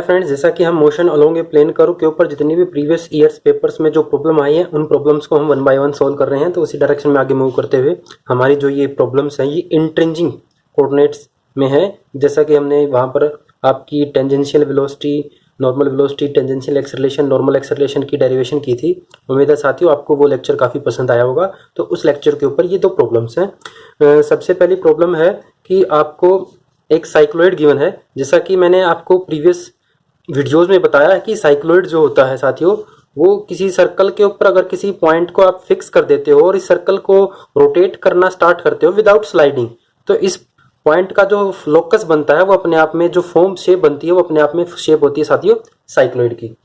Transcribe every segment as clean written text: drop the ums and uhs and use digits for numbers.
Friends, जैसा कि हम मोशन अलोंग ए प्लेन कर्व के ऊपर जितनी भी प्रीवियस ईयर्स पेपर्स में जो प्रॉब्लम आई है उन प्रॉब्लम्स को हम वन बाय वन सॉल्व कर रहे हैं। तो उसी डायरेक्शन में आगे मूव करते हुए हमारी जो ये प्रॉब्लम्स हैं ये इंट्रिंजिंग कोऑर्डिनेट्स में है। जैसा कि हमने वहाँ पर आपकी tangential velocity, normal velocity, tangential acceleration, normal acceleration की डेरिवेशन की थी। उम्मीद है साथियों आपको वो लेक्चर काफ़ी पसंद आया होगा। तो उस लेक्चर के ऊपर ये दो प्रॉब्लम्स हैं। सबसे पहली प्रॉब्लम है कि आपको एक साइक्लोइड गिवन है। जैसा कि मैंने आपको प्रीवियस वीडियोस में बताया है कि साइक्लोइड जो होता है साथियों, वो किसी सर्कल के ऊपर अगर किसी पॉइंट को आप फिक्स कर देते हो और इस सर्कल को रोटेट करना स्टार्ट करते हो विदाउट स्लाइडिंग, तो इस पॉइंट का जो लोकस बनता है वो अपने आप में जो फॉर्म शेप बनती है वो अपने आप में शेप होती है साथियों साइक्लोइड की।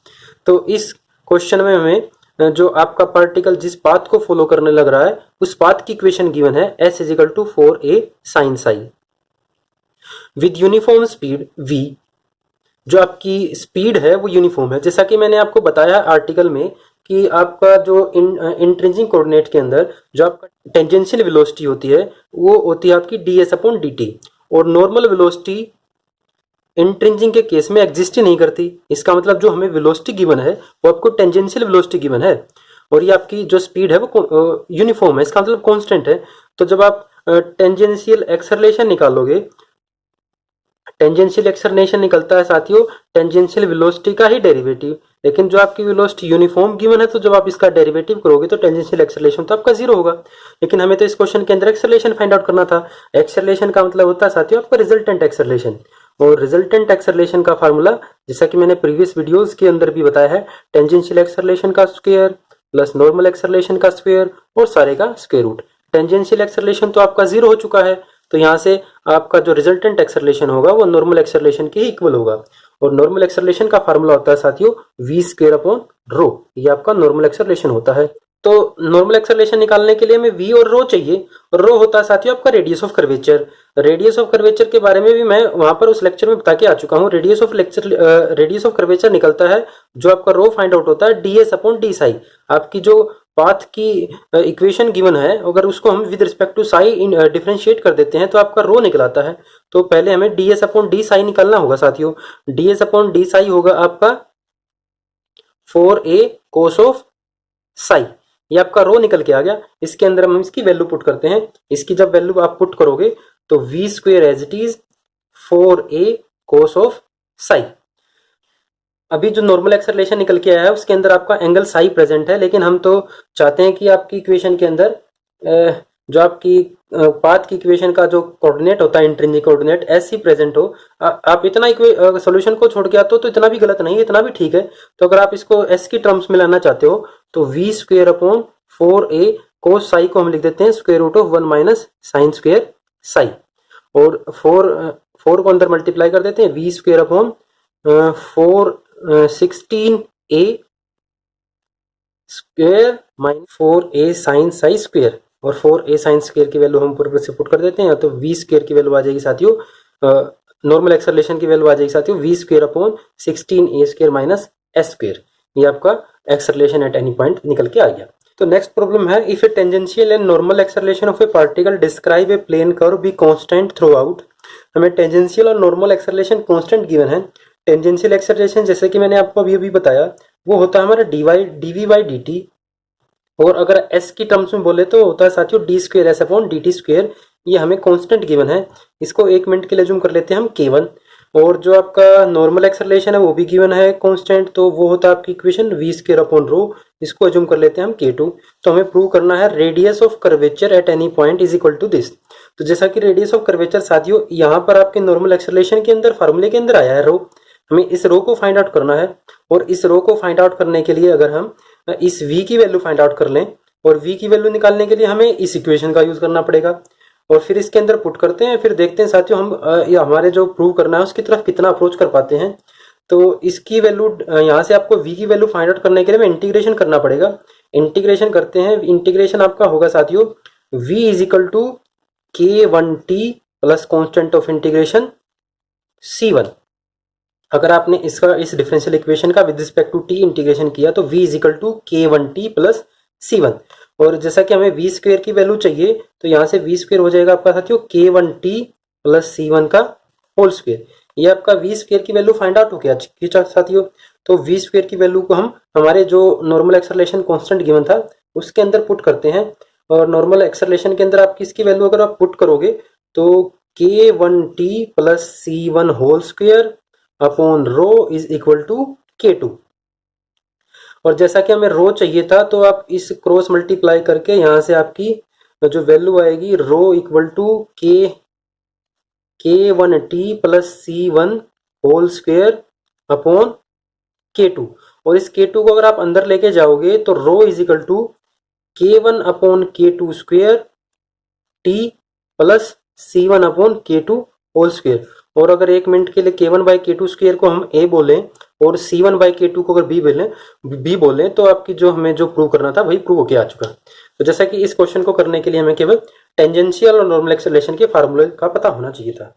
तो इस क्वेश्चन में हमें जो आपका पार्टिकल जिस पाथ को फॉलो करने लग रहा है उस पाथ की इक्वेशन गिवन है s is equal to 4a sin psi with uniform speed v। जो आपकी स्पीड है वो यूनिफॉर्म है। जैसा कि मैंने आपको बताया आर्टिकल में कि आपका जो इंट्रिंसिक कोऑर्डिनेट के अंदर जो आपका टेंजेंशियल वेलोसिटी होती है वो होती है आपकी ds/dt और नॉर्मल वेलोसिटी इंट्रिंसिक के केस में एग्जिस्ट ही नहीं करती। इसका मतलब जो हमें वेलोसिटी गिवन है वो आपको टेंजेंशियल वेलोसिटी गिवन है और ये आपकी जो स्पीड है वो यूनिफॉर्म है, इसका मतलब कांस्टेंट है। तो जब आप टेंजेंशियल एक्सेलरेशन निकालोगे, टेंजेंशियल एक्सेलरेशन निकलता है साथियों टेंजेंशियल वेलोसिटी का ही डेरिवेटिव, लेकिन जो आपकी वेलोसिटी यूनिफॉर्म गिवन है तो जब आप इसका डेरिवेटिव करोगे तो टेंजेंशियल एक्सेलरेशन तो आपका जीरो होगा। लेकिन हमें तो इस क्वेश्चन के अंदर एक्सेलरेशन फाइंड आउट करना था। एक्सेलरेशन का मतलब होता है साथियों आपका रिजल्टेंट एक्सेलरेशन, और रिजल्टेंट एक्सेलरेशन का फार्मूला जैसा कि मैंने प्रीवियस वीडियोस के अंदर भी बताया है, टेंजेंशियल एक्सेलरेशन का स्क्वायर प्लस नॉर्मल एक्सेलरेशन का स्क्वायर और सारे का स्क्वायर रूट। टेंजेंशियल एक्सेलरेशन तो आपका जीरो हो चुका है, तो यहाँ से आपका जो रिजल्टेंट एक्सेलरेशन होगा वो नॉर्मल एक्सेलरेशन के इक्वल होगा। और नॉर्मल एक्सेलरेशन का फार्मूला होता है साथियों v²/ρ। ये आपका नॉर्मल एक्सेलरेशन होता है। तो नॉर्मल एक्सेलरेशन निकालने के लिए हमें v और ρ चाहिए। ρ होता है साथियों आपका radius of curvature. Radius of curvature के बारे में भी मैं वहां पर उस लेक्चर में बता के आ चुका हूँ। रेडियस ऑफ कर्वेचर निकलता है जो आपका ρ फाइंड आउट होता है ds/d साई। आपकी जो पाथ की इक्वेशन गिवन है अगर उसको हम with respect to psi differentiate कर देते हैं तो आपका रो निकलाता है। तो पहले हमें ds/d साई निकालना होगा साथियों। ds/d साई होगा आपका 4a cos ऑफ साई। ये आपका रो निकल के आ गया। इसके अंदर हम इसकी वैल्यू पुट करते हैं। इसकी जब वैल्यू आप पुट करोगे तो v² as it is 4a cos of psi. अभी जो नॉर्मल एक्सेलरेशन निकल के आया है उसके अंदर आपका एंगल साई प्रेजेंट है, लेकिन हम तो चाहते हैं कि आपकी इक्वेशन के अंदर जो आपकी पाथ की इक्वेशन का जो कोऑर्डिनेट होता है इंट्रिंसिक कोऑर्डिनेट एस ही प्रेजेंट हो। आप इतना सॉल्यूशन को छोड़ के आते हो तो इतना भी गलत नहीं है, इतना भी ठीक है। तो अगर आप इसको एस की टर्म्स में लाना चाहते हो तो v²/4a cos साई को हम लिख देते हैं √1 - sin स्क्वायर साई, और 4 को अंदर मल्टीप्लाई कर देते हैं v²/4 16a square - 4a sin Sai square, और 4a sin स्क्वायर की वैल्यू हम पूरे से पुट कर देते हैं तो v² की वैल्यू आ जाएगी साथियों, नॉर्मल एक्सेलरेशन की वैल्यू आ जाएगी साथियों v²/16a² - s²। ये आपका एक्सेलरेशन एट एनी पॉइंट निकल के आ गया। तो नेक्स्ट प्रॉब्लम है, if a tangential and normal acceleration of a particle describe a plane curve be constant throughout. हमें टेंजेंशियल और नॉर्मल एक्सेलरेशन कांस्टेंट गिवन है। टेंजेंशियल एक्सेलरेशन जैसे कि मैंने आपको अभी बताया वो होता है हमारा dv/dt, और अगर s की टर्म्स में बोले तो होता है साथियों d² s/dt²। ये हमें कांस्टेंट गिवन है। इसको 1 मिनट के लिए जूम कर लेते हैं हम k1। और जो आपका नॉर्मल एक्सेलरेशन है वो भी गिवन है कांस्टेंट, तो वो होता है आपकी इक्वेशन v²/ρ। इसको जूम कर लेते हैं हम k2। तो हमें प्रूव करना है radius of curvature at any point is equal to this. तो जैसा कि रेडियस ऑफ कर्वेचर साथियों यहाँ पर आपके नॉर्मल एक्सेलरेशन के अंदर फार्मूले के अंदर आया है रो। हमें इस रो को फाइंड आउट करना है, और इस रो को फाइंड आउट करने के लिए अगर हम इस v की वैल्यू फाइंड आउट कर लें, और v की वैल्यू निकालने के लिए हमें इस इक्वेशन का यूज करना पड़ेगा, और फिर इसके अंदर पुट करते हैं। फिर देखते हैं साथियों हम हमारे जो प्रूव करना है उसकी तरफ कितना अप्रोच कर पाते हैं। तो इसकी वैल्यू यहाँ से आपको v की वैल्यू फाइंड आउट करने के लिए हमें इंटीग्रेशन करना पड़ेगा। इंटीग्रेशन करते हैं। इंटीग्रेशन आपका होगा साथियों v is equal to k1t plus constant of integration c1। अगर आपने इसका इस डिफरेंशियल इक्वेशन का with respect to t integration किया तो v is equal to k1t plus c1। और जैसा कि हमें v² की वैल्यू चाहिए तो यहाँ से v² हो जाएगा आपका साथियों k1t प्लस c1 का होल स्क्वायर। ये आपका वी स्क्वायर की वैल्यू फाइंड आउट हो गया साथियों। तो वी स्क्वायर की वैल्यू को हम हमारे जो नॉर्मल एक्सेलरेशन कांस्टेंट गिवन था उसके अंदर पुट करते हैं। और नॉर्मल एक्सेलरेशन के अंदर आप किसकी वैल्यू अगर आप पुट करोगे तो k1t plus c1 whole square upon rho is equal to k2। और जैसा कि हमें रो चाहिए था तो आप इस क्रॉस मल्टीप्लाई करके यहाँ से आपकी जो वैल्यू आएगी rho equal to k1t plus c1 whole square upon k2। और इस k2 को अगर आप अंदर लेके जाओगे तो rho is equal to k1 upon k2 square t plus c1 upon k2 whole square. और अगर एक मिनट के लिए k1 बाई k2 स्क्वायर को हम a बोलें और c1 बाई k2 को अगर b बोलें तो आपकी जो हमें जो प्रूव करना था वही प्रूव होके आ चुका। तो जैसा कि इस क्वेश्चन को करने के लिए हमें केवल टेंजेंशियल और नॉर्मल एक्सेलरेशन के फार्मूले का पता होना चाहिए था।